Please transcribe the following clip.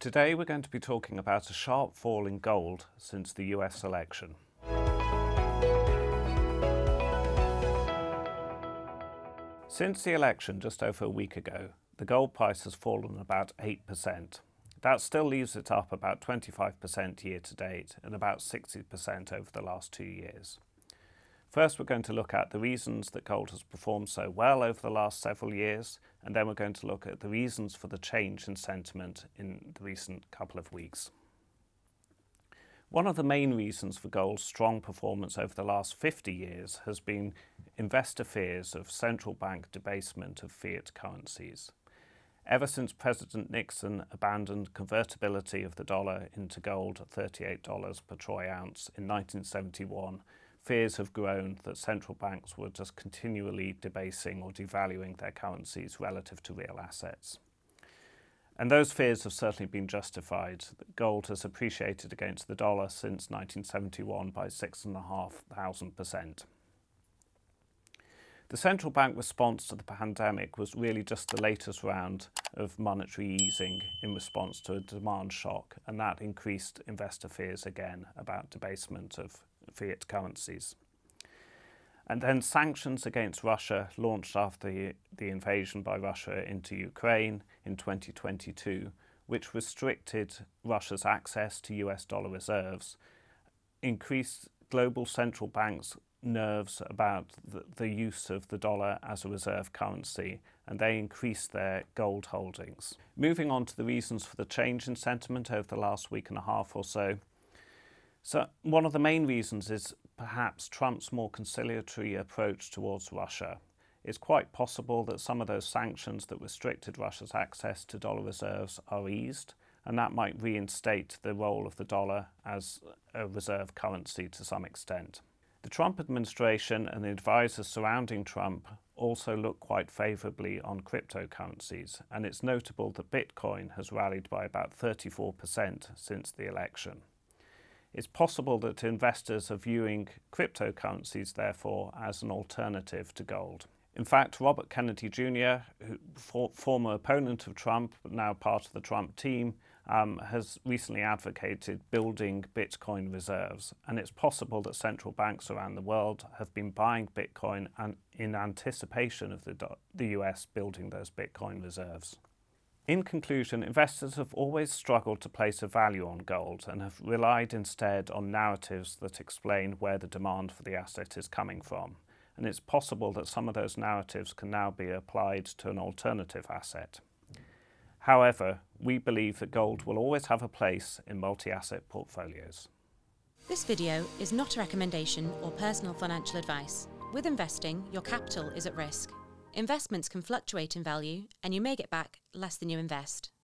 Today we're going to be talking about a sharp fall in gold since the US election. Since the election just over a week ago, the gold price has fallen about 8%. That still leaves it up about 25% year to date and about 60% over the last 2 years. First, we're going to look at the reasons that gold has performed so well over the last several years, and then we're going to look at the reasons for the change in sentiment in the recent couple of weeks. One of the main reasons for gold's strong performance over the last 50 years has been investor fears of central bank debasement of fiat currencies. Ever since President Nixon abandoned convertibility of the dollar into gold at $38 per troy ounce in 1971, fears have grown that central banks were just continually debasing or devaluing their currencies relative to real assets. And those fears have certainly been justified. Gold has appreciated against the dollar since 1971 by 6,500%. The central bank response to the pandemic was really just the latest round of monetary easing in response to a demand shock, and that increased investor fears again about debasement of fiat currencies. And then sanctions against Russia launched after the invasion by Russia into Ukraine in 2022, which restricted Russia's access to US dollar reserves, increased global central banks' nerves about the use of the dollar as a reserve currency, and they increased their gold holdings. Moving on to the reasons for the change in sentiment over the last week and a half or so. So one of the main reasons is perhaps Trump's more conciliatory approach towards Russia. It's quite possible that some of those sanctions that restricted Russia's access to dollar reserves are eased, and that might reinstate the role of the dollar as a reserve currency to some extent. The Trump administration and the advisors surrounding Trump also look quite favourably on cryptocurrencies, and it's notable that Bitcoin has rallied by about 34% since the election. It's possible that investors are viewing cryptocurrencies, therefore, as an alternative to gold. In fact, Robert Kennedy Jr., former opponent of Trump, but now part of the Trump team, has recently advocated building Bitcoin reserves. And it's possible that central banks around the world have been buying Bitcoin in anticipation of the US building those Bitcoin reserves. In conclusion, investors have always struggled to place a value on gold and have relied instead on narratives that explain where the demand for the asset is coming from. And it's possible that some of those narratives can now be applied to an alternative asset. However, we believe that gold will always have a place in multi-asset portfolios. This video is not a recommendation or personal financial advice. With investing, your capital is at risk. Investments can fluctuate in value and you may get back less than you invest.